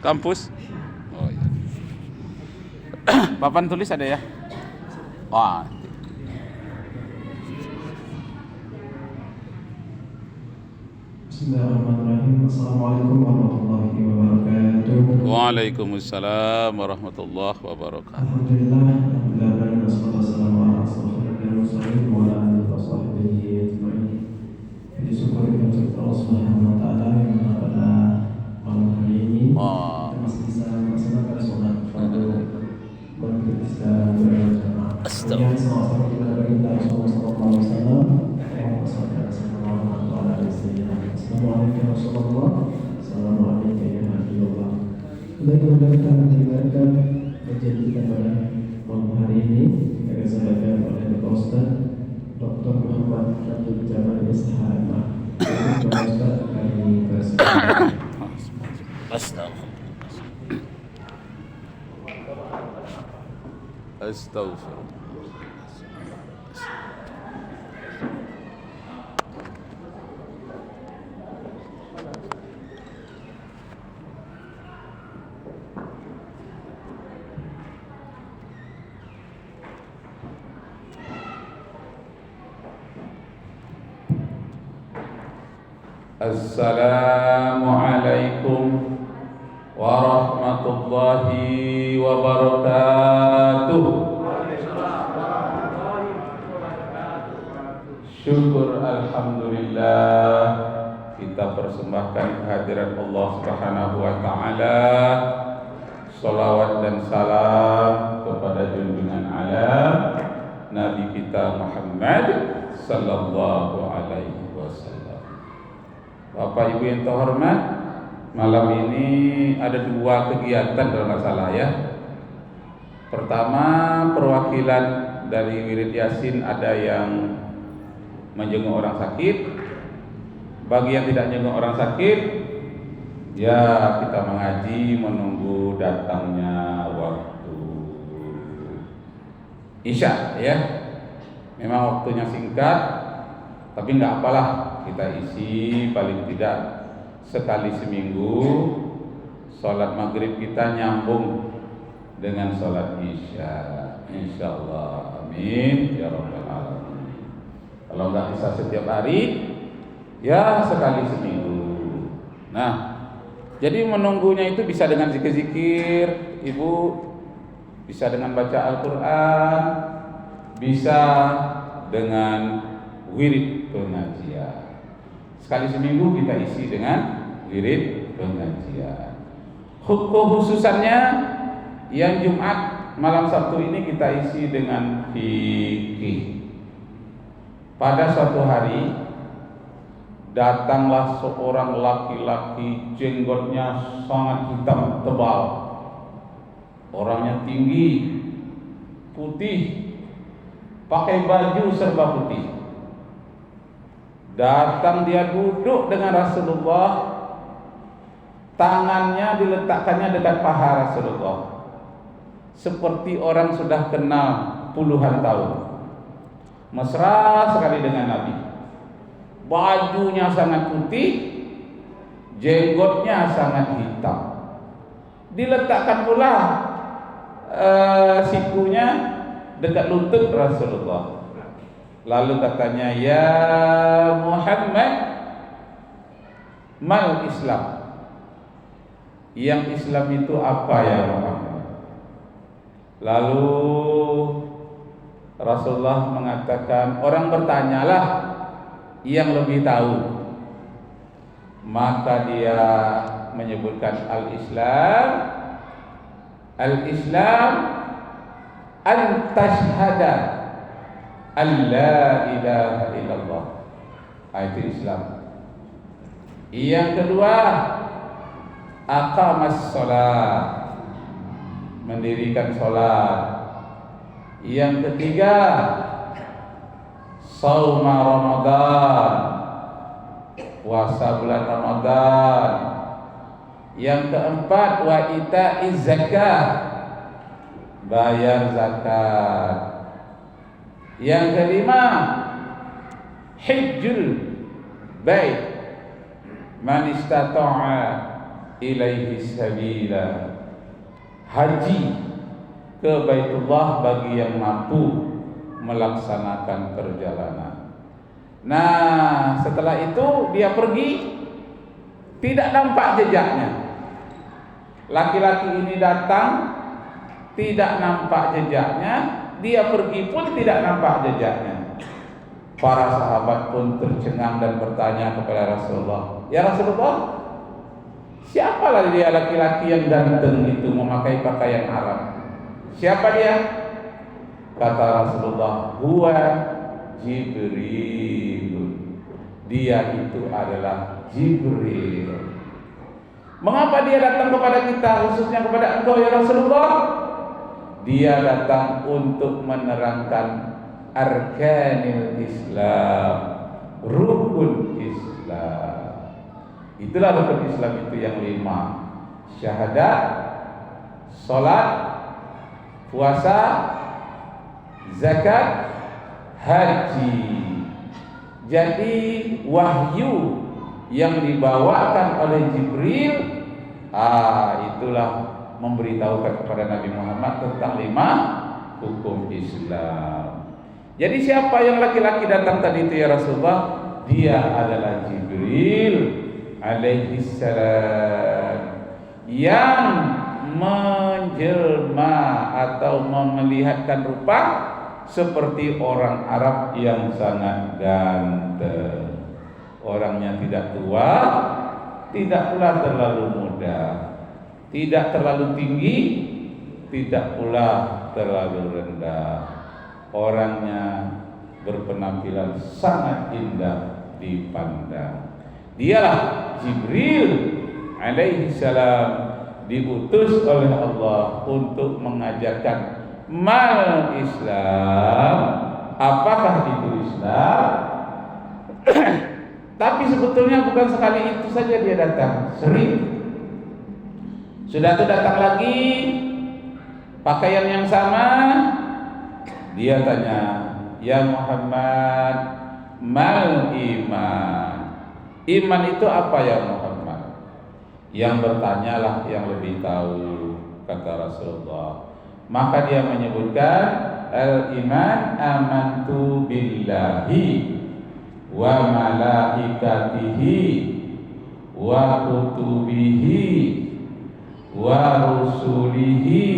Kampus? Oh iya. Papan tulis ada ya? Wah. Bismillahirrahmanirrahim. Assalamualaikum warahmatullahi wabarakatuh. Waalaikumsalam warahmatullahi wabarakatuh. Alhamdulillah, alhamdulillah, wassalatu wassalamu ala asyrofil mursalin wa ala alihi wa sahbihi ajma'in. Jadi syukur kita Allah Subhanahu wa taala yang mana pada malam hari ini kita masih bisa melaksanakan sholat fardu maghrib secara berjamaah. Kemudian selawat kita bagi Rasulullah sallallahu alaihi wasallam. Assalamualaikum warahmatullahi wabarakatuh. Assalamualaikum warahmatullahi wabarakatuh. Mudah-mudahan kita mendengarkan kajian kita pada malam hari ini yang disampaikan oleh Bapak Ustaz Dr. Muhammad Abdul Jamal SHM. Bapak Ustaz kami persilakan. Astaghfirullah. Assalamualaikum warahmatullahi wabarakatuh. Syukur alhamdulillah kita persembahkan kehadiran Allah Subhanahu wa taala. Salawat dan salam kepada junjungan alam Nabi kita Muhammad sallallahu alaihi wasallam. Bapak Ibu yang terhormat, malam ini ada dua kegiatan kalau nggak salah ya. Pertama, perwakilan dari Wirid Yasin ada yang menjenguk orang sakit. Bagi yang tidak menjenguk orang sakit, ya kita mengaji menunggu datangnya waktu Isya ya. Memang waktunya singkat, tapi nggak apalah, kita isi paling tidak sekali seminggu. Sholat maghrib kita nyambung dengan sholat isya, insyaallah, amin ya rabbal alamin. Kalau nggak bisa setiap hari, ya sekali seminggu. Nah, jadi menunggunya itu bisa dengan zikir-zikir, Ibu, bisa dengan baca Al-Quran, bisa dengan wirid pengajian. Sekali seminggu kita isi dengan wirid pengajian. Khususannya yang Jumat malam Sabtu ini kita isi dengan fikih. Pada suatu hari datanglah seorang laki-laki, jenggotnya sangat hitam tebal, orangnya tinggi, putih, pakai baju serba putih. Datang dia duduk dengan Rasulullah, tangannya diletakkannya dekat paha Rasulullah, seperti orang sudah kenal puluhan tahun. Mesra sekali dengan Nabi. Bajunya sangat putih, jenggotnya sangat hitam. Diletakkan pula sikunya dekat lutut Rasulullah. Lalu katanya, ya Muhammad, mal Islam. Yang Islam itu apa ya Muhammad? Lalu Rasulullah mengatakan, orang bertanyalah yang lebih tahu. Maka dia menyebutkan al-Islam. Al-Islam an tashhada an la ilaha illallah. Itu Islam. Yang kedua, aqamas shalah, mendirikan salat. Yang ketiga, shauma Ramadan, puasa bulan Ramadan. Yang keempat, wa itaiz zakah, bayar zakat. Yang kelima, hijjul bait, man istata'a ilaihi sabila, haji ke Baitullah bagi yang mampu melaksanakan perjalanan. Nah, setelah itu dia pergi, tidak nampak jejaknya. Laki-laki ini datang, tidak nampak jejaknya, dia pergi pun tidak nampak jejaknya. Para sahabat pun tercengang dan bertanya kepada Rasulullah, "Ya Rasulullah, siapalah dia laki-laki yang ganteng itu memakai pakaian Arab? Siapa dia?" Kata Rasulullah, "Huwa Jibril." Dia itu adalah Jibril. Mengapa dia datang kepada kita, khususnya kepada engkau ya Rasulullah? Dia datang untuk menerangkan arkanil Islam, rukun Islam. Itulah rukun Islam itu yang 5: syahadat, salat, puasa, zakat, haji. Jadi wahyu yang dibawakan oleh Jibril, itulah memberitahukan kepada Nabi Muhammad tentang 5 hukum Islam. Jadi siapa yang laki-laki datang tadi itu ya Rasulullah? Dia adalah Jibril alaihi salam, yang menjelma atau memelihatkan rupa seperti orang Arab yang sangat ganteng. Orangnya tidak tua, tidak pula terlalu muda, tidak terlalu tinggi, tidak pula terlalu rendah. Orangnya berpenampilan sangat indah dipandang. Dialah Jibril alaihi salam, diutus oleh Allah untuk mengajarkan mal Islam. Apakah itu Islam? Tapi sebetulnya bukan sekali itu saja dia datang, sering. Sudah itu datang lagi, pakaian yang sama. Dia tanya, "Ya Muhammad, mal iman?" Iman itu apa ya Muhammad? Yang bertanyalah yang lebih tahu, kata Rasulullah. Maka dia menyebutkan, al-iman amantu billahi wa malaikatihi wa kutubihi wa rusulihi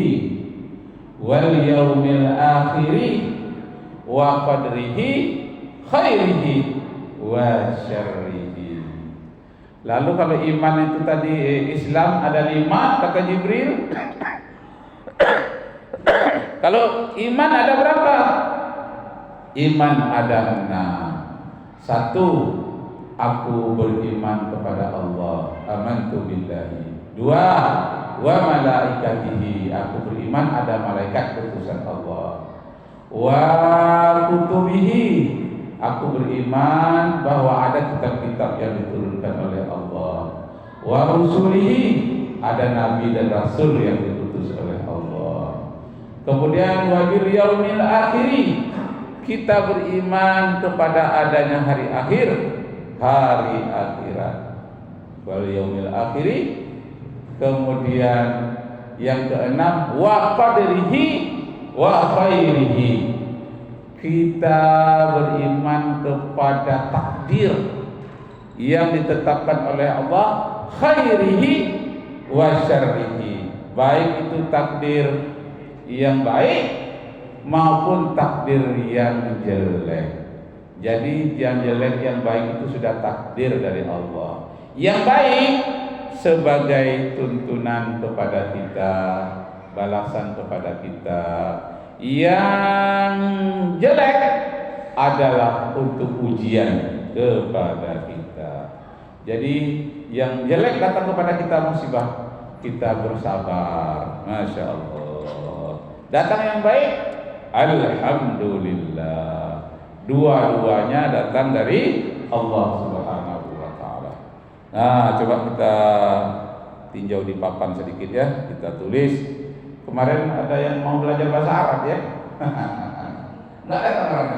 wal yaumil akhiri wa qadrihi khairihi wa syarrihi. Lalu kalau iman itu tadi Islam ada 5 kata Jibril. Kalau iman ada berapa? Iman ada 6. 1, aku beriman kepada Allah, amantu billahi. 2, wa malaikatihi, aku beriman ada malaikat utusan Allah. Wa kutubihi, aku beriman bahwa ada kitab-kitab yang diturunkan oleh Allah. Wa rusulihi, ada nabi dan rasul yang diutus oleh Allah. Kemudian wa bil yaumil akhiri, kita beriman kepada adanya hari akhir, hari akhirat. Wal yaumil akhiri. Kemudian yang ke-6, wa qadrihi wa khairihi, kita beriman kepada takdir yang ditetapkan oleh Allah, khairihi wa syarrihi, baik itu takdir yang baik maupun takdir yang jelek. Jadi yang jelek yang baik itu sudah takdir dari Allah. Yang baik sebagai tuntunan kepada kita, balasan kepada kita. Yang jelek adalah untuk ujian kepada kita. Jadi yang jelek datang kepada kita musibah, kita bersabar, Masya Allah. Datang yang baik, alhamdulillah. Dua-duanya datang dari Allah Subhanahu wa ta'ala. Nah, coba kita tinjau di papan sedikit ya, kita tulis. Kemarin ada yang mau belajar bahasa Arab ya? Enggak ada orang.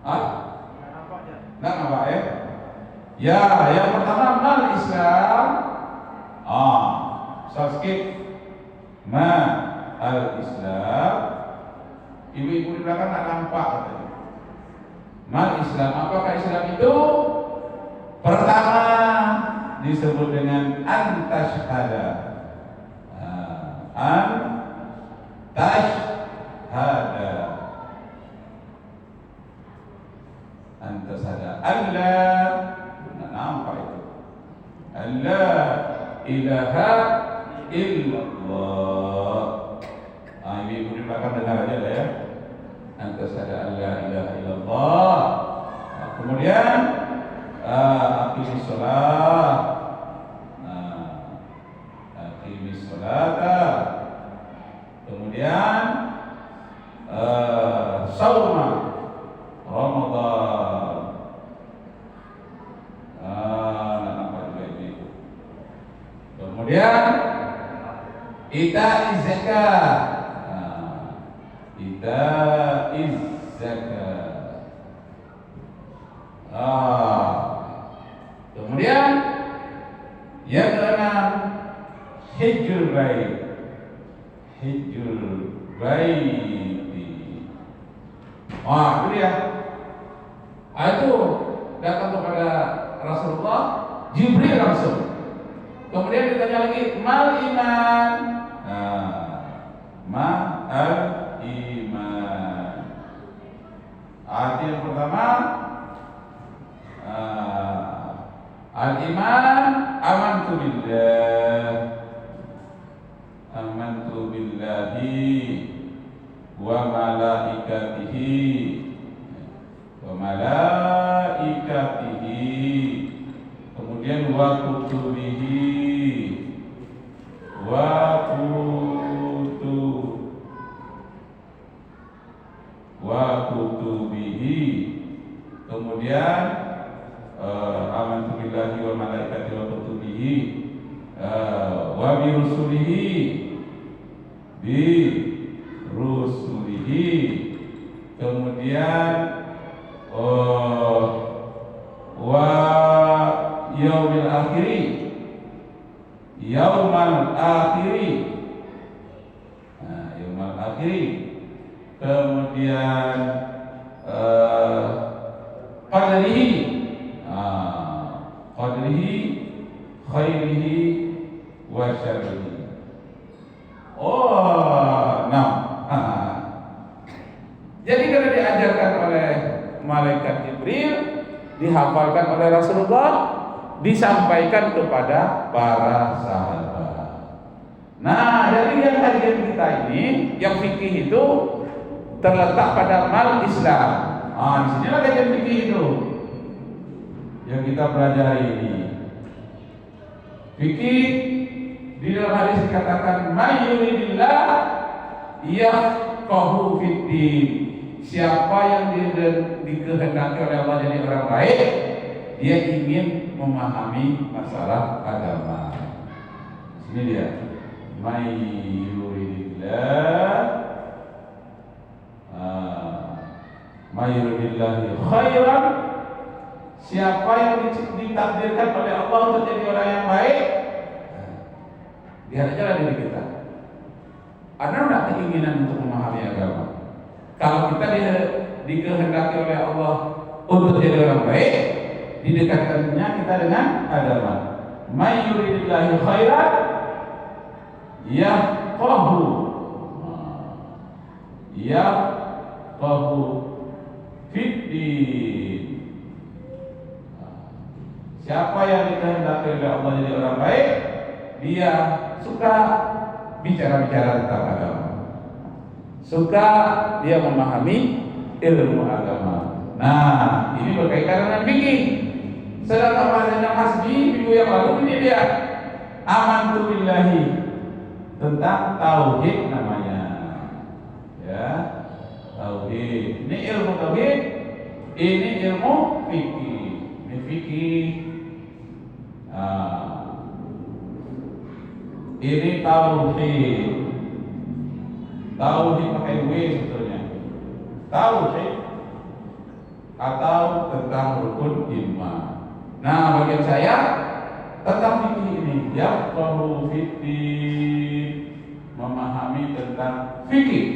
Hah? Enggak apa ya? Ya, yang pertama mal Islam, Sakit. Ma al-Islam. Ibu-ibu di belakang tak nampak katanya. Mal Islam. Apakah Islam itu? Pertama disebut dengan antashhada. Antashhada. Antashhada. Allah. Nak nampak itu. Allah ilaha illallah. Ibu di belakang dengar aja lah ya. Antashhada Allah ilaha illallah. Kemudian aqimis shalah. Aqimis shalata. Kemudian sauma Ramadan. Nampak juga ini. Kemudian ita'iz zakat. Ita'iz zakat. Kemudian yang keenam hijjul bait. Hijjul baiti. Itu dia. Itu datang kepada Rasulullah Jibril langsung. Kemudian ditanya lagi mal iman. Ma al iman. Arti yang pertama al iman amantu billah. Amantu billahi wa malaikatihi wa malaikatihi. Kemudian wa kutubihi wa kutubihi. Kemudian amantu billahi wa malaikatihi wa kutubihi wa bi rusulihi. Kemudian wa yaumil akhiri. Yaumal akhiri. Yaumal akhiri. Kemudian qadrihi. Qadrihi khairihi wa syarrihi. Jadi kalau diajarkan oleh malaikat Jibril, dihafalkan oleh Rasulullah, disampaikan kepada para sahabat. Nah, dari yang kajian kita ini, yang fikih itu terletak pada mal Islam. Di sinilah kajian fikih itu yang kita pelajari ini. Fikih di dalam hadis dikatakan mayyuridillah yafqahu fiddin. Siapa yang dikehendaki oleh Allah jadi orang baik, dia ingin memahami masalah agama. Sini dia. Mayyuridillahi khairan. Siapa yang ditakdirkan oleh Allah untuk jadi orang yang baik, lihat aja lah diri kita. Ada enggak keinginan untuk memahami agama? Kalau kita dikehendaki oleh Allah untuk jadi orang baik, didekatkannya kita dengan agama. May yuridillahi khairan yafqahu fiddin. Siapa yang dikehendaki oleh Allah jadi orang baik, dia suka bicara-bicara tentang agama. Suka dia memahami ilmu agama. Nah, ini berkaitan dengan fikih. Sedangkan bahasanya hasbi minggu yang lalu ini dia amantu billahi, tentang tauhid namanya. Ya, tauhid. Ini ilmu tauhid, ini ilmu fikih. Ini fikih. Ini tauhid. Tauhid pakai W sebetulnya. Tauhid atau tentang rukun iman. Nah, bagian saya tentang fikih ini, yaqahu fiddin, memahami tentang fikih.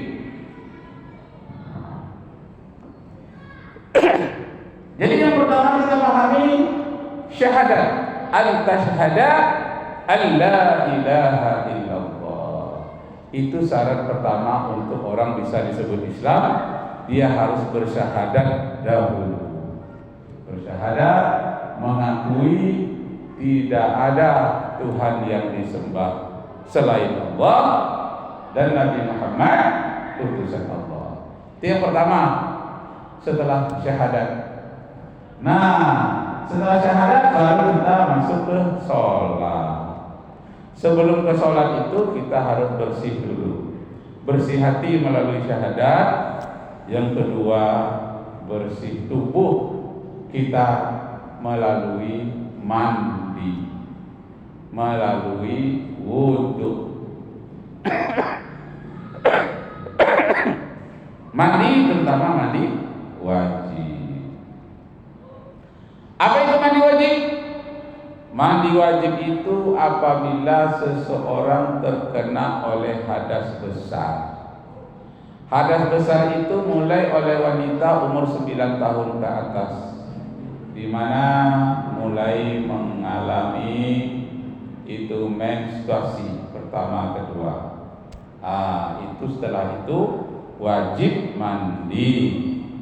Jadi yang pertama kita pahami syahadat, al-tashhada alla ilaha illallah. Itu syarat pertama untuk orang bisa disebut Islam, dia harus bersyahadat dahulu. Bersyahadat mengakui tidak ada Tuhan yang disembah selain Allah dan Nabi Muhammad utusan Allah. Itu yang pertama setelah syahadat. Nah, setelah syahadat baru kita masuk ke sholat. Sebelum ke sholat itu kita harus bersih dulu. Bersih hati melalui syahadat. Yang kedua, bersih tubuh kita melalui mandi, melalui wudhu. Mandi, terutama mandi wajib. Apa itu mandi wajib? Mandi wajib itu apabila seseorang terkena oleh hadas besar. Hadas besar itu mulai oleh wanita umur 9 tahun ke atas, di mana mulai mengalami itu menstruasi pertama kedua. Itu setelah itu wajib mandi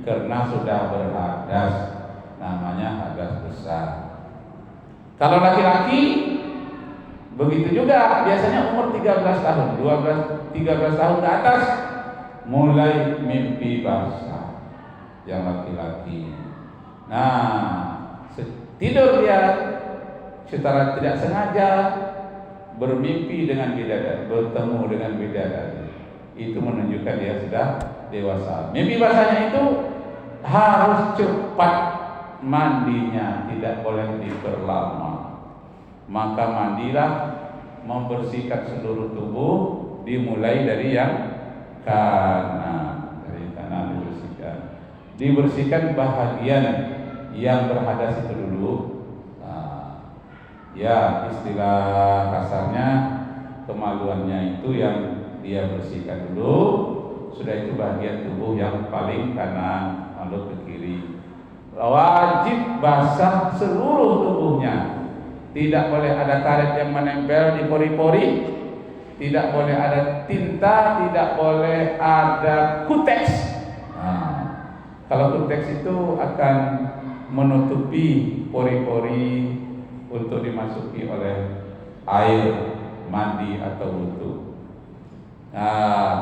karena sudah berhadas, namanya hadas besar. Kalau laki-laki begitu juga, biasanya umur 13 tahun, 13 tahun ke atas mulai mimpi basah yang laki-laki. Nah, tidur dia secara tidak sengaja bermimpi dengan bidadari, bertemu dengan bidadari. Itu menunjukkan dia sudah dewasa. Mimpi basahnya itu harus cepat mandinya, tidak boleh diperlama. Maka mandilah, membersihkan seluruh tubuh, dimulai dari yang kanan, dibersihkan bahagian yang berhadas itu dulu. Ya, istilah kasarnya kemaluannya itu yang dia bersihkan dulu. Sudah itu bahagian tubuh yang paling kanan, lalu ke kiri. Wajib basah seluruh tubuhnya. Tidak boleh ada karet yang menempel di pori-pori, tidak boleh ada tinta, tidak boleh ada kuteks. Kalau kuteks itu akan menutupi pori-pori untuk dimasuki oleh air mandi atau wudu.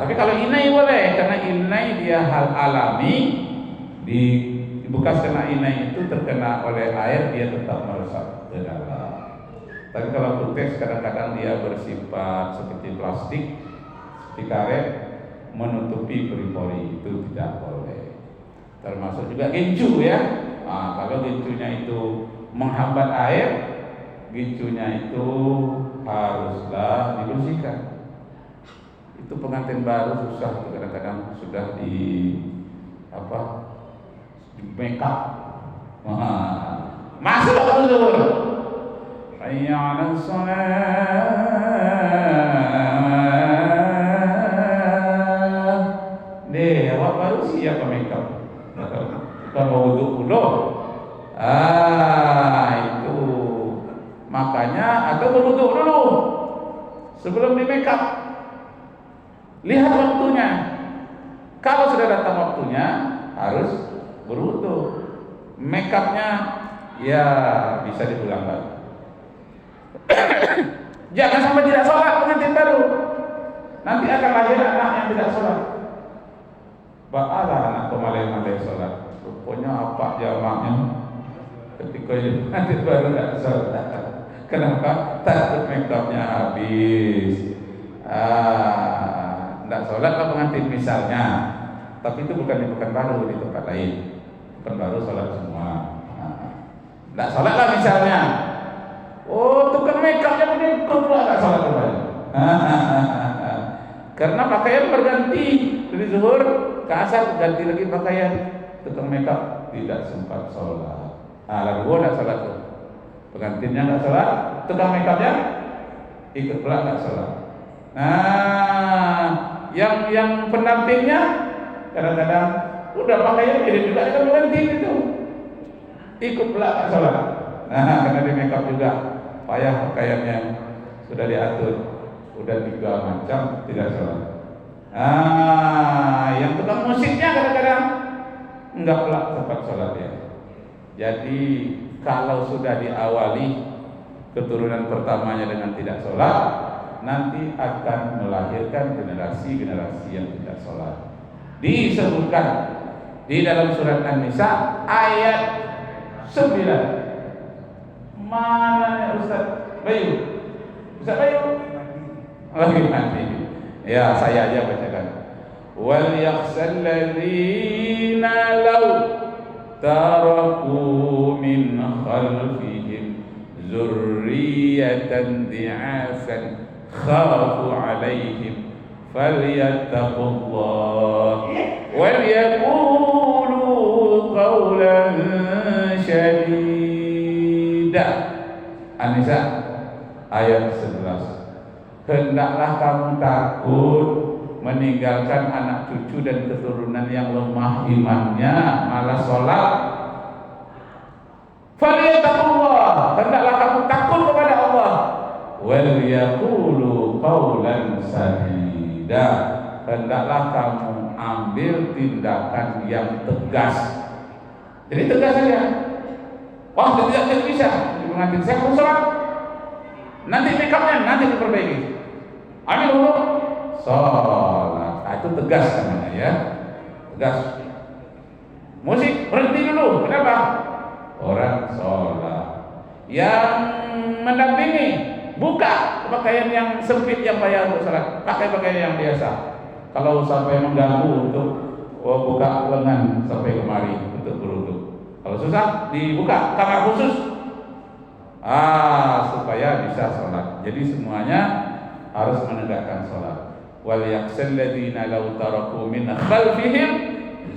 Tapi kalau inai boleh, karena inai dia hal alami. Di bekas kena inai itu terkena oleh air, dia tetap meresap ke dalam. Tapi kalau kuteks kadang-kadang dia bersifat seperti plastik, seperti karet, menutupi pori-pori, itu tidak boleh. Termasuk juga gincu ya. Kalau gincunya itu menghambat air, gincunya itu haruslah dibersihkan. Itu pengantin baru susah, kadang-kadang sudah di make up. Masuk dulu. Hayya 'alas shalah. Awak baru siap make up. Kalau mau wudhu dulu. Itu. Makanya atau berwudhu dulu sebelum di make up. Lihat waktunya. Kalau sudah datang waktunya harus berwudhu. Make upnya ya bisa diulang lagi. Jangan sampai tidak sholat pengantin baru. Nanti akan lahir anak yang tidak sholat. Bakalah anak pemalai-malai sholat. Rupanya apa jamaknya ketika pengantin baru tidak sholat. Kenapa? Takut make upnya habis. Tidak sholatlah pengantin misalnya. Tapi itu bukan di Pekanbaru, di tempat lain. Pekanbaru sholat semua. Tidak sholatlah misalnya. Oh, tukang make upnya begini, kok pula tidak sholat kembali? Karena pakaian berganti dari zuhur ke asar, ganti lagi pakaian. Tukang make up tidak sempat sholat. Lalu tidak sholat tuh. Pengantinnya tidak sholat, tukang makeupnya ikut pula nggak sholat. Nah, yang pendampingnya kadang-kadang udah pakaian ini juga kan berhenti itu, ikut pula nggak sholat. Nah, karena di makeup juga payah pakaiannya sudah diatur, udah 3 macam tidak sholat. Nah, yang tukang musiknya kadang-kadang enggak pula sempat sholat ya. Jadi kalau sudah diawali keturunan pertamanya dengan tidak sholat, nanti akan melahirkan generasi-generasi yang tidak sholat. Disebutkan di dalam surat An-Nisa ayat 9. Mana ya Ustaz Bayu? Ustaz Bayu? Lagi mati. Ya, saya aja bacakan. Wal yakhsal ladzina law taraku min khalfihim zurriyatan di'afan khafu alaihim falyattaqullah wal yaqulu qawlan syadida. An-Nisa ayat 11. Hendaklah kamu takut meninggalkan anak cucu dan keturunan yang lemah imannya malas sholat. Falyattaqullah, hendaklah kamu takut kepada Allah. Wal yaqulu qawlan sadida, hendaklah kamu ambil tindakan yang tegas. Jadi tegas saja. Wah, tidak bisa. Mengajar saya harus sholat. Nanti makeupnya nanti diperbaiki. Ambil dulu sholat. Nah, itu tegas namanya ya. Tegas. Musik berhenti dulu. Kenapa? Orang sholat. Yang mendampingi, buka pakaian yang sempit yang payah untuk sholat. Pakai pakaian yang biasa. Kalau sampai mengganggu untuk buka lengan sampai kemari untuk berwudu. Kalau susah dibuka kamar khusus. Supaya bisa sholat. Jadi semuanya harus menegakkan sholat. Wal yakhshal ladzina law taraku min khalfihim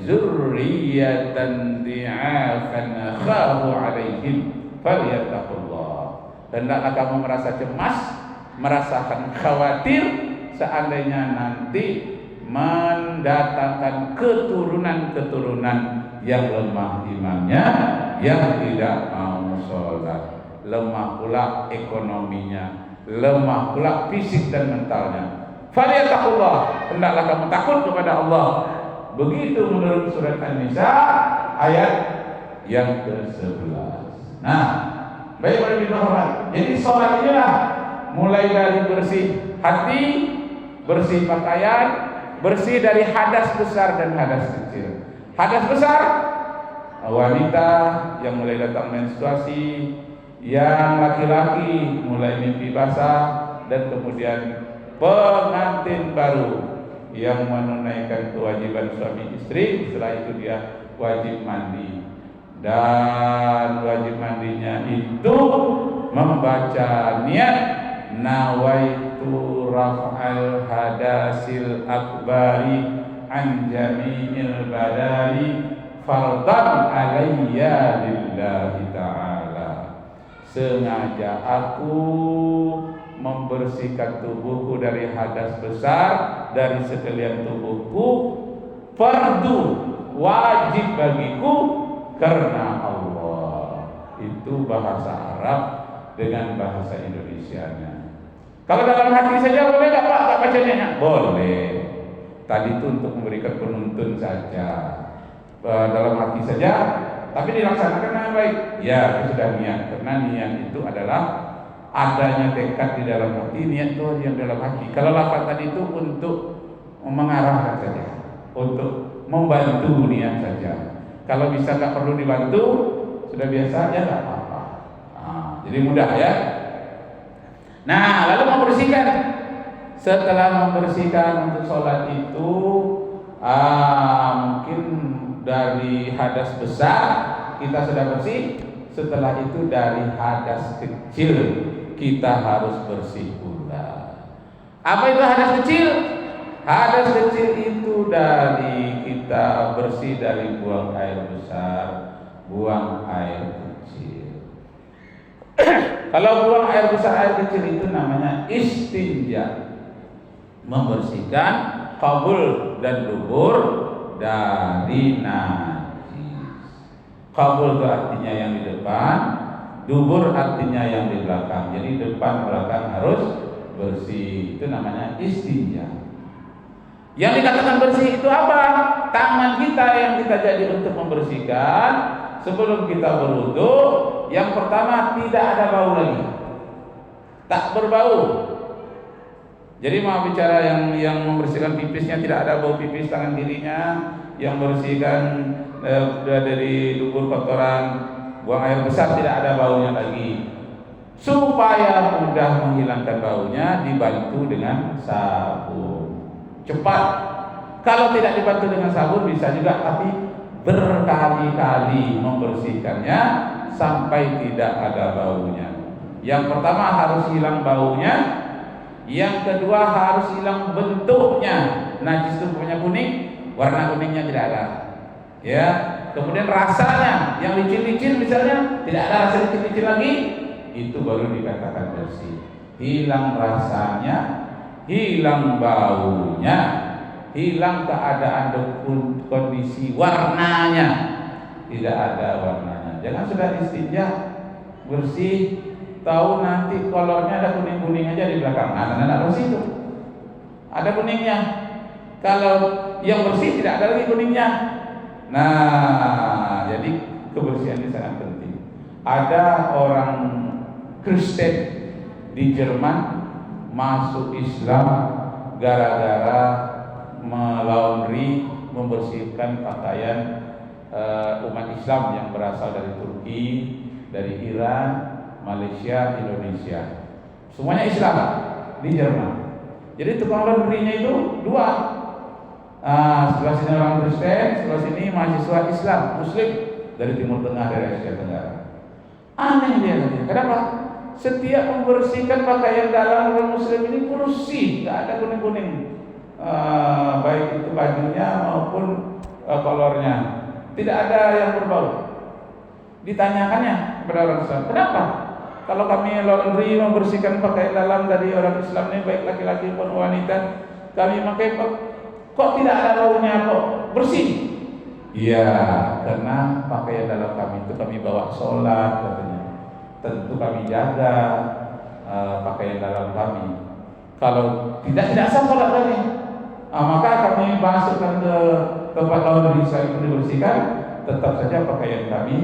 zurriyatan di'afan khafu alaihim falyattaqullah. Hendaklah kamu merasa cemas, merasakan khawatir seandainya nanti mendatangkan keturunan-keturunan yang lemah imannya, yang tidak mau sholat, lemah pula ekonominya, lemah pula fisik dan mentalnya. Falyattaqullah, hendaklah kamu takut kepada Allah. Begitu menurut surat An-Nisa ayat yang ke-11. Nah, baik para hadirin, jadi sholat inilah mulai dari bersih hati, bersih pakaian, bersih dari hadas besar dan hadas kecil. Hadas besar, wanita yang mulai datang menstruasi, yang laki-laki mulai mimpi basah, dan kemudian pengantin baru yang menunaikan kewajiban suami istri. Setelah itu dia wajib mandi, dan wajib mandinya itu membaca niat nawaitu raf'al hadasil akbari an jami'il badani fardan alayya lillahi ta'ala. Sengaja aku membersihkan tubuhku dari hadas besar, dari sekalian tubuhku, fardu, wajib bagiku karena Allah. Itu bahasa Arab dengan bahasa Indonesianya. Kalau dalam hati saja boleh nggak Pak? Nggak bacanya? Boleh. Tadi itu untuk memberikan penuntun saja. Dalam hati saja, tapi dilaksanakan dengan baik. Ya, sudah niat. Karena niat itu adalah adanya tekad di dalam hati, niat itu yang dalam hati. Kalau lafaz tadi itu untuk mengarahkan saja, untuk membantu niat saja. Kalau bisa nggak perlu dibantu, sudah biasa ya nggak apa-apa. Jadi mudah ya. Nah, lalu membersihkan. Setelah membersihkan untuk sholat itu, mungkin dari hadas besar kita sudah bersih. Setelah itu dari hadas kecil kita harus bersih pula. Apa itu hadas kecil? Hadas kecil itu dari kita bersih dari buang air besar, buang air kecil. Kalau buang air besar air kecil itu namanya istinja, membersihkan qabul dan dubur dari najis. Qabul itu artinya yang di depan, dubur artinya yang di belakang. Jadi depan belakang harus bersih. Itu namanya istinja. Yang dikatakan bersih itu apa? Tangan kita yang kita jadi untuk membersihkan sebelum kita berwudu. Yang pertama, tidak ada bau lagi, tak berbau. Jadi mau bicara yang membersihkan pipisnya tidak ada bau pipis tangan kirinya, yang membersihkan dari dubur kotoran, buang air besar tidak ada baunya lagi. Supaya mudah menghilangkan baunya, dibantu dengan sabun. Cepat. Kalau tidak dibantu dengan sabun bisa juga, tapi berkali-kali membersihkannya sampai tidak ada baunya. Yang pertama harus hilang baunya, yang kedua harus hilang bentuknya. Najis itu punya kuning, warna kuningnya tidak ada. Ya, kemudian rasanya yang licin-licin misalnya tidak ada rasa licin-licin lagi, itu baru dikatakan bersih. Hilang rasanya, hilang baunya, hilang keadaan kondisi warnanya, tidak ada warnanya. Jangan sudah istinja bersih, tahu nanti kolornya ada kuning-kuning aja di belakang. Anak-anak bersih itu ada kuningnya. Kalau yang bersih tidak ada lagi kuningnya. Nah, jadi kebersihan ini sangat penting. Ada orang Kristen di Jerman masuk Islam gara-gara melaundry, membersihkan pakaian umat Islam yang berasal dari Turki, dari Iran, Malaysia, Indonesia. Semuanya Islam di Jerman. Jadi tukang laundry-nya itu dua. Sebelah sini orang Kristen, sebelah sini mahasiswa Islam, Muslim dari Timur Tengah, dari Asia Tenggara. Aneh dia katanya. Kenapa? Setiap membersihkan pakaian dalam orang Muslim ini bersih, nggak ada kuning-kuning. Baik itu bajunya maupun kolornya, tidak ada yang berbau. Ditanyakannya kepada orang Islam, kenapa? Kalau kami laundry membersihkan pakaian dalam dari orang Islam ini, baik laki-laki maupun wanita, kami pakai kok tidak ada baunya, kok bersih? Iya, karena pakaian dalam kami itu kami bawa sholat katanya. Tentu kami jaga pakaian dalam kami. Kalau tidak sah sholat kami. Maka kami masukkan ke tempat laundry sekalipun dibersihkan, tetap saja pakaian kami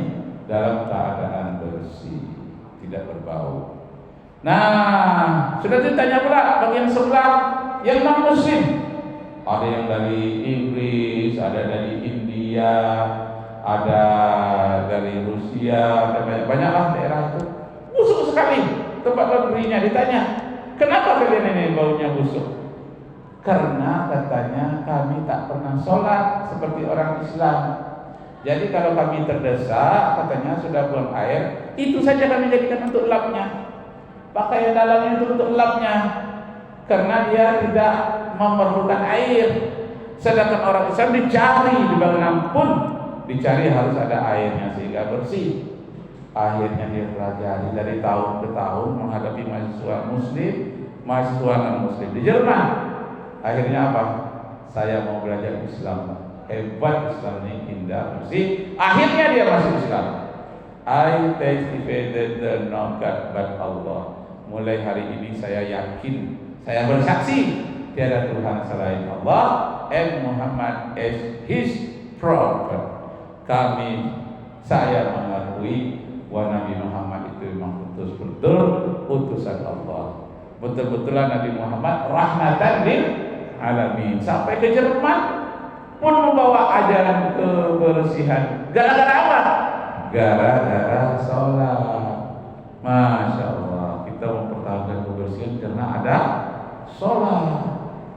dalam keadaan bersih, tidak berbau. Nah, sudah ditanya pula bagian sebelah yang non Muslim. Ada yang dari Inggris, ada dari India, ada dari Rusia, ada banyaklah daerah itu. Busuk sekali tempat laundry-nya. Ditanya, kenapa kalian ini baunya busuk? Karena katanya kami tak pernah sholat seperti orang Islam. Jadi kalau kami terdesak, katanya sudah buang air, itu saja kami jadikan untuk lapnya. Pakaian dalamnya itu untuk lapnya, karena dia tidak memerlukan air. Sedangkan orang Islam dicari di bangunan pun dicari harus ada airnya sehingga bersih. Akhirnya dia pelajari dari tahun ke tahun menghadapi mahasiswa Muslim, mahasiswa non Muslim di Jerman. Akhirnya apa? Saya mau belajar Islam. Hebat Islam ini, indah, bersih. Akhirnya dia masuk Islam. I testify that there is no God but Allah. Mulai hari ini saya yakin, saya bersaksi tiada Tuhan selain Allah, and Muhammad is His prophet. Saya mengakui bahwa Nabi Muhammad itu memang betul-betul utusan Allah. Betul-betulan Nabi Muhammad rahmatan lil alamin. Sampai ke Jerman pun membawa ajaran kebersihan. Gara-gara apa? Gara-gara sholat. Masya Allah, kita mempertahankan kebersihan karena ada sholat.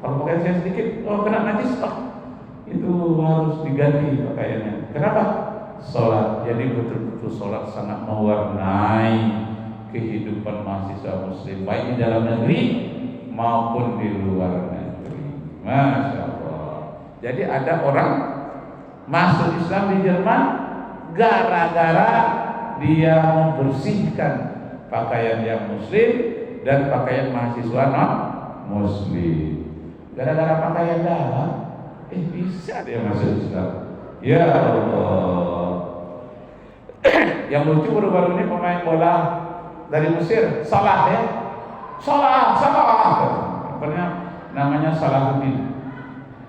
Kalau pakaian saya sedikit, kena najis, itu harus diganti pakaiannya. Kenapa? Sholat. Jadi betul-betul sholat sangat mewarnai kehidupan mahasiswa Muslim, baik di dalam negeri maupun di luar negeri. Masya Allah. Jadi ada orang masuk Islam di Jerman gara-gara dia membersihkan pakaian yang muslim dan pakaian mahasiswa non muslim. Gara-gara pakaian dalam, bisa dia masuk Islam. Ya Allah. Yang lucu baru-baru ini pemain bola dari Mesir, Salah ya. Salah. Namanya Salahuddin.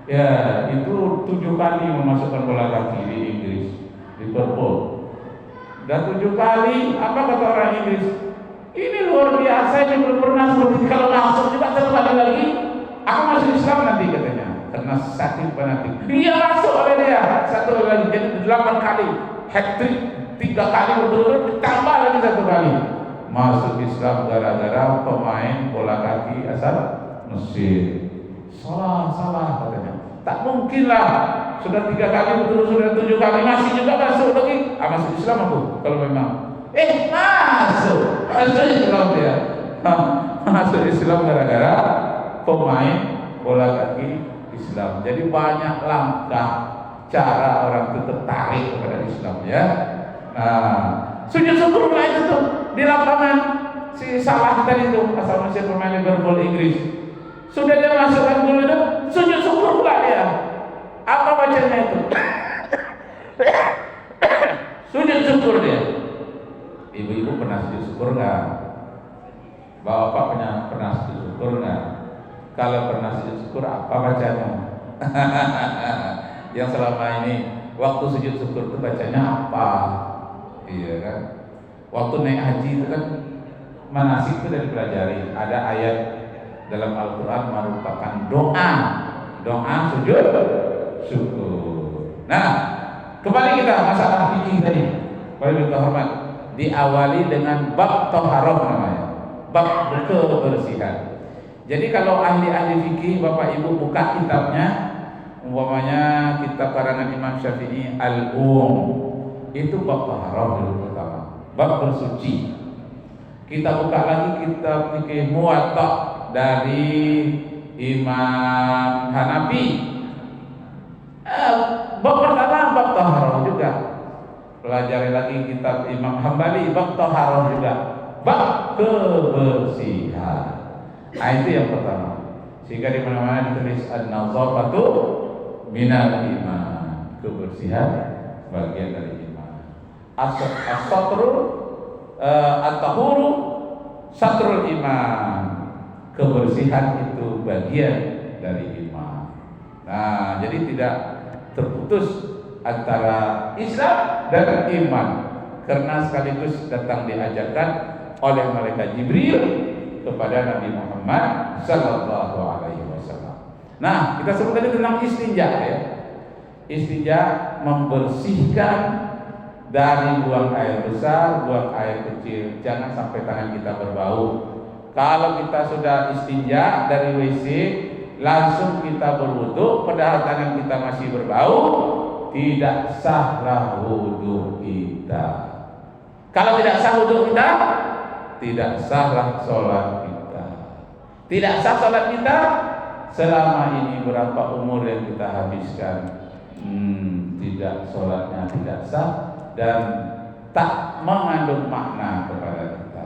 Ya, itu 7 kali memasukkan bola kaki di Inggris, Liverpool. Dan 7 kali, apa kata orang Inggris? Ini luar biasa, ini belum pernah seperti kalau langsung juga terbalik lagi. Aku masuk Islam nanti katanya, karena saking fanatik. Dia masuk oleh dia, 1 lagi, jadi 8 kali, hat-trick, 3 kali betul-betul, ditambah lagi 1 kali. Masuk Islam gara-gara pemain bola kaki asal Mesir. Salah katanya. Tak mungkin lah, sudah 3 kali betul, sudah 7 kali masih juga masuk lagi. Masuk Islam aku kalau memang. Masuk Islam dia. Masuk Islam gara-gara pemain bola kaki Islam. Jadi banyak langkah cara orang itu tertarik kepada Islam ya. Sujud syukur itu tuh di lapangan si Salah tadi itu asal Mesir pemain Liverpool Inggris. Sudah dia masukkan gol itu, sujud syukur pula dia. Apa bacanya itu? Sujud syukur dia. Ibu-ibu pernah sujud syukur nggak? Bapak pernah sujud syukur nggak? Kalau pernah sujud syukur, apa bacanya? Yang selama ini waktu sujud syukur itu bacanya apa? Iya kan? Waktu naik haji itu kan manasik itu dari pelajari. Ada ayat dalam Al-Quran merupakan doa sujud syukur. Nah, kembali kita masalah fikih tadi. Bapak Ibu hormat, diawali dengan bab taharah namanya, bab kebersihan. Jadi kalau ahli-ahli fikih Bapak Ibu buka kitabnya, umpamanya kitab karangan Imam Syafi'i itu bab taharah dulu pertama, bab bersuci. Kita buka lagi kitab fikih Muwatta dari Imam Hanafi, bab pertama bab taharah juga. Pelajari lagi kitab Imam Hambali, bab taharah juga, bab kebersihan. Itu yang pertama. Sehingga di mana-mana ditulis an-nazafatu minal iman, kebersihan bagian dari iman. As-satru at-tahuru satrul iman, kebersihan itu bagian dari iman. Nah, jadi tidak terputus antara Islam dan iman, karena sekaligus datang diajarkan oleh malaikat Jibril kepada Nabi Muhammad sallallahu alaihi wasallam. Nah, kita sebut tadi tentang istinja ya. Istinja membersihkan dari buang air besar, buang air kecil. Jangan sampai tangan kita berbau. Kalau kita sudah istinja dari WC, langsung kita berwudu, padahal tangan kita masih berbau, tidak sahlah wudu kita. Kalau tidak sah wudu kita, tidak sahlah sholat kita. Tidak sah sholat kita selama ini berapa umur yang kita habiskan, tidak sholatnya tidak sah dan tak mengandung makna kepada kita.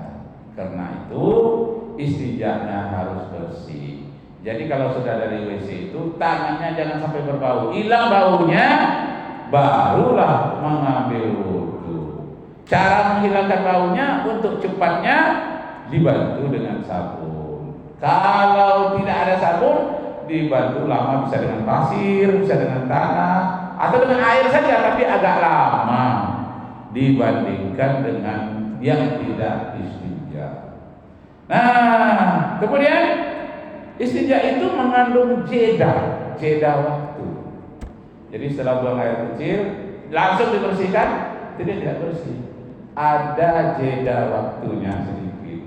Karena itu istinjanya harus bersih. Jadi kalau sudah dari WC itu tangannya jangan sampai berbau. Hilang baunya, barulah mengambil wudu. Cara menghilangkan baunya untuk cepatnya dibantu dengan sabun. Kalau tidak ada sabun, dibantu lama, bisa dengan pasir, bisa dengan tanah, atau dengan air saja, tapi agak lama dibandingkan dengan yang tidak istinja. Nah, kemudian istinja itu mengandung jeda waktu. Jadi setelah buang air kecil langsung dibersihkan, tidak bersih. Ada jeda waktunya sedikit.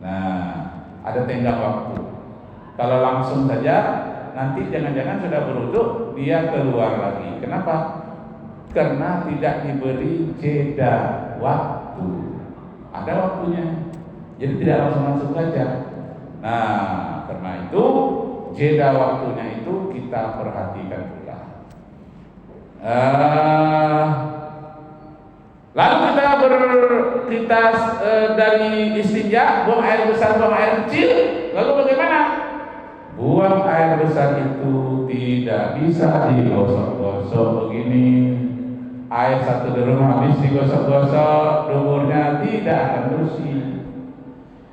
Nah, ada tenggang waktu. Kalau langsung saja, nanti jangan-jangan sudah berwudu dia keluar lagi. Kenapa? Karena tidak diberi jeda waktu. Ada waktunya. Jadi tidak langsung masuk saja. Nah, karena itu jeda waktunya itu kita perhatikan pula. Lalu kita dari istinja buang air besar, buang air kecil. Lalu bagaimana? Buang air besar itu tidak bisa digosok-gosok begini. Air satu derum habis digosok-gosok, duburnya tidak akan bersih.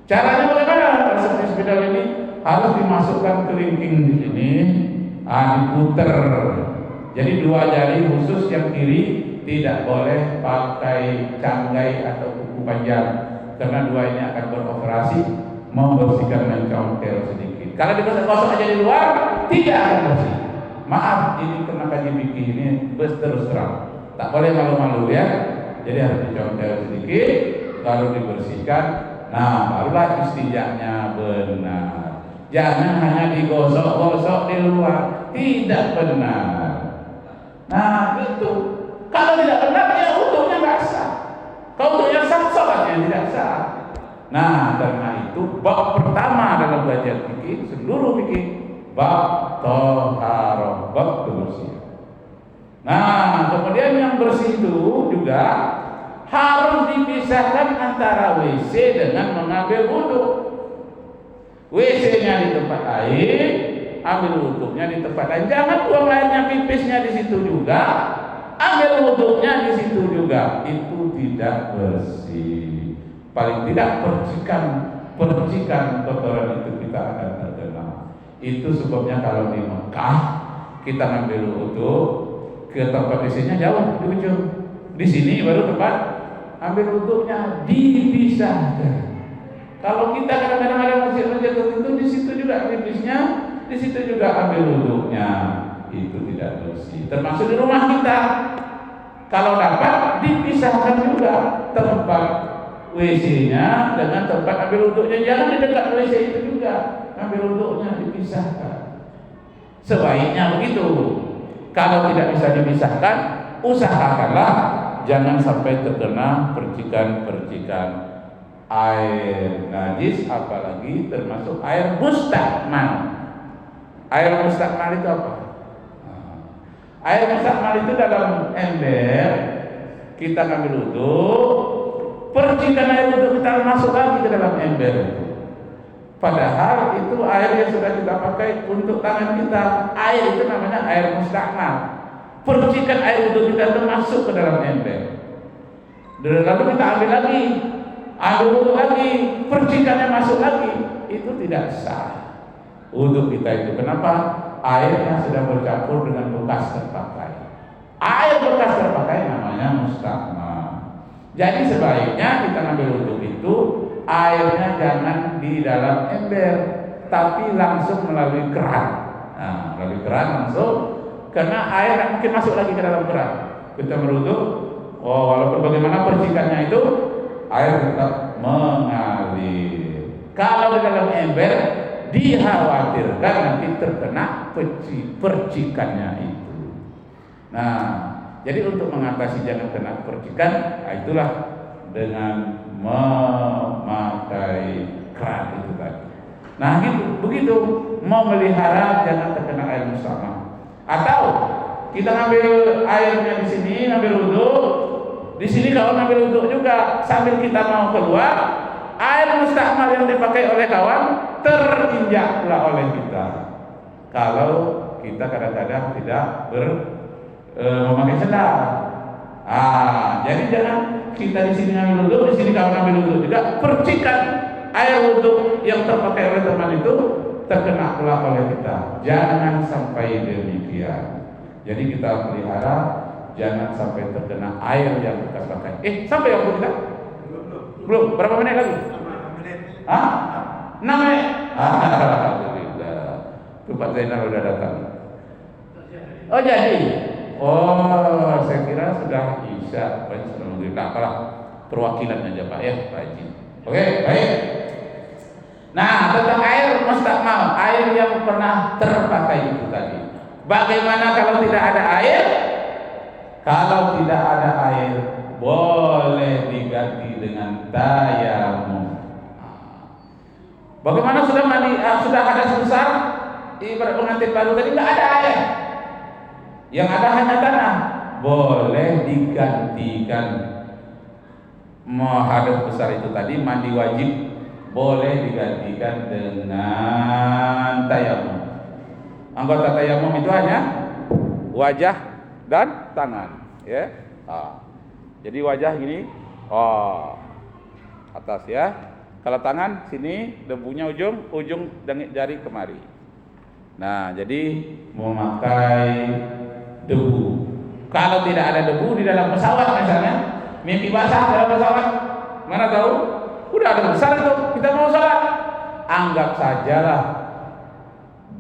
Caranya bagaimana? Seperti spidol ini harus dimasukkan kelingking di sini, diputer. Jadi dua jari khusus yang kiri tidak boleh pakai canggai atau kuku panjang, karena dua ini akan beroperasi membersihkan mencongkel sedikit. Kalau digosok-gosok aja di luar tidak akan bersih. Maaf, ini kena kaji fikih ini terus terang. Tak boleh malu-malu ya. Jadi harus dicongkel sedikit, lalu dibersihkan. Nah, barulah istinjanya benar. Jangan hanya digosok-gosok di luar, tidak benar. Nah, itu. Kalau tidak benar, ya wudhunya nggak sah. Kalau wudhunya sah, sholatnya tidak sah. Nah, karena itu bab pertama dalam belajar fikih, seluruh fikih, bab thaharah, bab kebersihan. Nah, kemudian yang bersih itu juga harus dipisahkan antara WC dengan mengambil wudhu. WC-nya di tempat lain, ambil wudhunya di tempat lain. Jangan buang airnya pipisnya di situ juga, ambil wudhunya di situ juga. Itu tidak bersih. Paling tidak percikan kotoran itu kita akan terkena. Itu sebabnya kalau di Mekah kita ngambil wudhu, ke tempat WC-nya jauh di ujung. Di sini baru tempat ambil wudhunya, dipisahkan. Kalau kita kadang-kadang ada masjid-masjid tertentu, di situ juga pipisnya, di situ juga ambil wudhunya, itu tidak bersih. Termasuk di rumah kita, kalau dapat dipisahkan juga tempat WC-nya dengan tempat ambil wudhunya. Jangan di dekat WC itu juga ambil wudhunya, dipisahkan. Sebaiknya begitu. Kalau tidak bisa dipisahkan, usahakanlah jangan sampai terkena percikan-percikan air najis, apalagi termasuk air mustakmal. Air mustakmal itu apa? Air mustakmal itu dalam ember kita ngambil wudhu, percikan air wudhu kita masuk lagi ke dalam ember itu. Padahal itu air yang sudah kita pakai untuk tangan kita. Air itu namanya air mustakmal. Percikan air wudhu kita itu masuk ke dalam ember. Dan lalu kita ambil lagi, ambil wudhu lagi, percikannya masuk lagi. Itu tidak sah wudhu kita itu. Kenapa? Airnya sudah bercampur dengan bekas terpakai. Air bekas terpakai namanya mustakmal. Jadi sebaiknya kita ngambil wudhu itu, airnya jangan di dalam ember, tapi langsung melalui keran. Nah, melalui keran langsung, karena air tidak mungkin masuk lagi ke dalam keran. Kita berwudhu, walaupun bagaimana percikannya itu, air tetap mengalir. Kalau di dalam ember, dikhawatirkan nanti terkena percikannya itu. Nah, jadi untuk mengatasi jangan kena percikan, itulah dengan memakai keran itu tadi. Nah, begitu memelihara jangan terkena air mustakmal. Atau kita ngambil airnya di sini, ngambil wudhu, di sini kalau ngambil wudhu juga sambil kita mau keluar, air mustakmal yang dipakai oleh kawan terinjak pula oleh kita. Kalau kita kadang-kadang tidak memakai sendal. Jadi jangan kita di sini ngambil wudhu, di sini kawan ngambil wudhu juga, percikan air wudhu yang terpakai oleh teman itu terkena pula oleh kita. Jangan sampai demikian. Jadi kita pelihara jangan sampai terkena air yang bekas pakai. Sampai waktu kita? Belum. Berapa menit lagi? 6 menit. Alhamdulillah. Tuh Pak Zainal udah datang. Oh jadi. Saya kira sudah Isya. Nah, apalah perwakilan aja Pak ya, Pak Haji. Oke, baik. Nah, tentang air mustakmal, air yang pernah terpakai itu tadi. Bagaimana kalau tidak ada air? Kalau tidak ada air, boleh diganti dengan tayamum. Bagaimana sudah ada sebesar ibarat pengantin baru tadi nggak ada air, yang ada hanya tanah, boleh digantikan hadas besar itu tadi, mandi wajib boleh digantikan dengan tayamum. Anggota tayamum itu hanya wajah dan tangan, ya. Jadi wajah gini, atas ya. Kalau tangan sini debunya ujung jari kemari. Nah, jadi memakai debu. Kalau tidak ada debu di dalam pesawat misalnya, mimpi basah dalam pesawat, mana tahu? Udah ada besar itu, kita mau sholat, anggap sajalah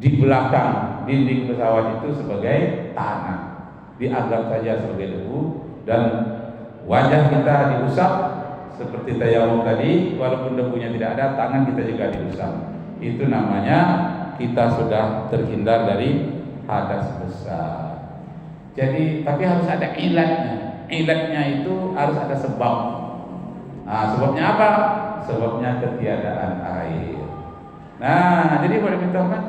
di belakang dinding pesawat itu sebagai tanah, dianggap saja sebagai debu, dan wajah kita diusap seperti tayamum tadi, walaupun debunya tidak ada, tangan kita juga diusap. Itu namanya kita sudah terhindar dari hadas besar. Jadi, tapi harus ada ilatnya. Ilatnya itu harus ada sebab. Nah, sebabnya apa? Sebabnya ketiadaan air. Nah, jadi boleh minta kan?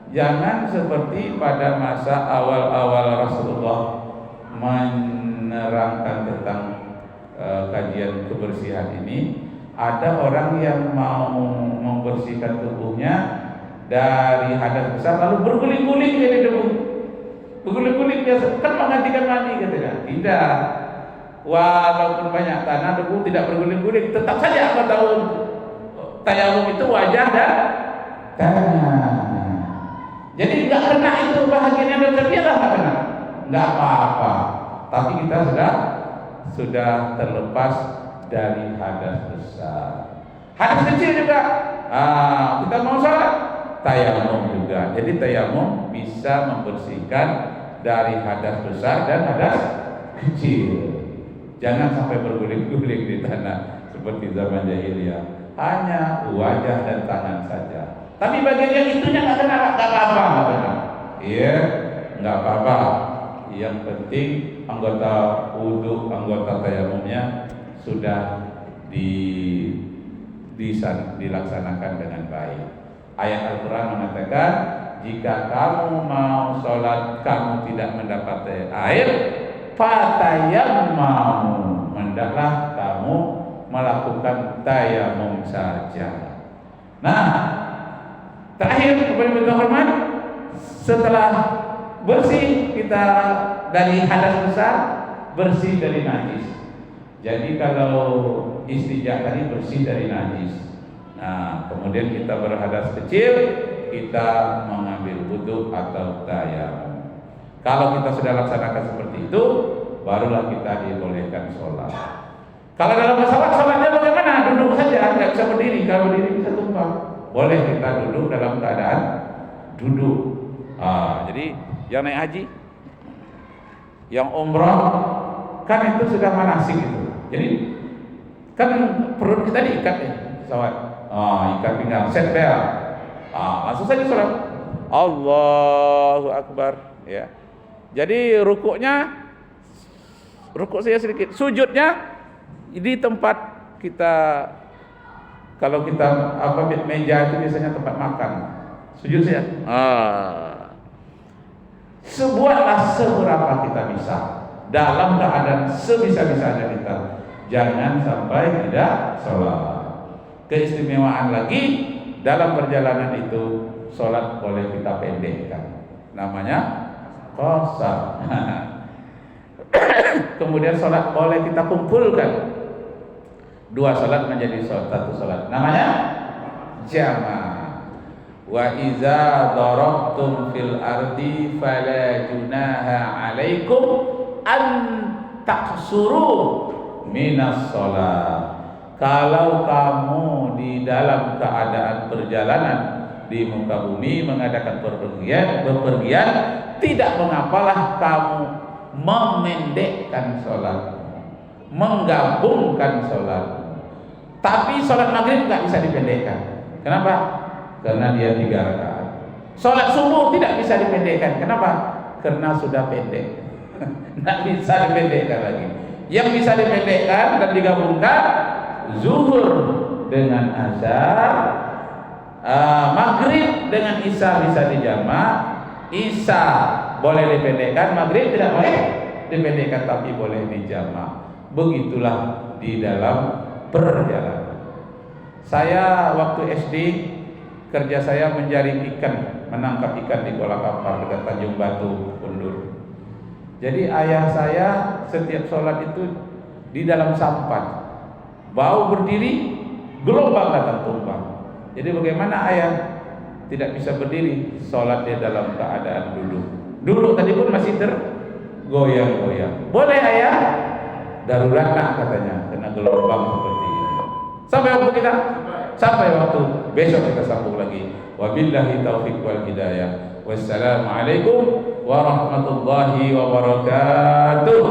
Jangan seperti pada masa awal-awal Rasulullah menerangkan tentang kajian kebersihan ini, ada orang yang mau membersihkan tubuhnya dari hadas besar lalu berguling-guling jadi debu. Berguling-guling dia kan menggantikan mandi katanya. Tidak. Walaupun banyak tanah, debu tidak berguling-guling, tetap saja apa tahu tayamum itu wajah dan tangan. Jadi enggak kena itu bahagian yang terbiasa, enggak kena. Enggak apa-apa. Tapi kita sudah terlepas dari hadas besar. Hadas kecil juga. Kita mau sholat, tayamum juga. Jadi tayamum bisa membersihkan dari hadas besar dan hadas kecil. Jangan sampai berguling-guling di tanah seperti zaman jahiliyah. Hanya wajah dan tangan saja. Tapi bagian yang itunya nggak kena, nggak apa-apa, nggak kena. Iya, nggak apa-apa. Yang penting anggota wudhu, anggota tayamumnya sudah dilaksanakan dengan baik. Ayat Al-Quran mengatakan, jika kamu mau sholat kamu tidak mendapat air, fatayammamu, hendaklah kamu melakukan tayamum saja. Nah, terakhir kepada kita hormat, setelah bersih kita dari hadas besar, bersih dari najis. Jadi kalau istijah tadi bersih dari najis. Nah, kemudian kita berhadas kecil, kita mengambil wudhu atau tayamum. Kalau kita sudah laksanakan seperti itu, barulah kita dibolehkan sholat. Kalau dalam pesawat sholatnya bagaimana? Duduk saja, nggak bisa berdiri. Kalau berdiri bisa tumpah. Boleh kita duduk dalam keadaan duduk. Jadi yang naik haji, yang umrah, kan itu sudah manasik itu. Jadi kan perut kita diikat ya pesawat. Ikat pinggang, set belt. Langsung saja sholat. Allahu Akbar. Ya. Jadi rukuk saya sedikit, sujudnya di tempat kita. Kalau kita meja itu biasanya tempat makan, sujud saya. Sebuatlah seberapa kita bisa, dalam keadaan sebisa-bisanya kita. Jangan sampai tidak sholat. Keistimewaan lagi dalam perjalanan itu, sholat boleh kita pendekkan, namanya qasar. Kemudian sholat boleh kita kumpulkan, 2 sholat menjadi satu sholat, namanya jamaah. Wa iza darabtum fil ardi fala junaha alaikum an taqsuru minas sholat. Kalau kamu di dalam keadaan perjalanan di muka bumi mengadakan bepergian, tidak mengapalah kamu memendekkan sholat, menggabungkan sholat. Tapi sholat maghrib nggak bisa dipendekkan. Kenapa? Karena dia 3 rakaat. Sholat subuh tidak bisa dipendekkan. Kenapa? Karena sudah pendek. Nggak bisa dipendekkan lagi. Yang bisa dipendekkan dan digabungkan, zuhur dengan asar, maghrib dengan isya bisa dijamak. Isya boleh dipendekkan, maghrib tidak boleh dipendekkan tapi boleh dijamak. Begitulah di dalam perjalanan. Saya waktu SD kerja saya menjaring ikan, menangkap ikan di Kuala Kampar dekat Tanjung Batu, Undur. Jadi ayah saya setiap sholat itu di dalam sampan, bau berdiri, gelombang datang tumpah. Jadi bagaimana ayah tidak bisa berdiri, sholat dia dalam keadaan duduk. Duduk tadi pun masih tergoyang-goyang. Boleh ayah? Darurat nak katanya, kena gelombang seperti ini. Sampai waktu kita, sampai waktu besok kita sambung lagi. Wabillahi taufiq wal hidayah. Wassalamualaikum warahmatullahi wabarakatuh.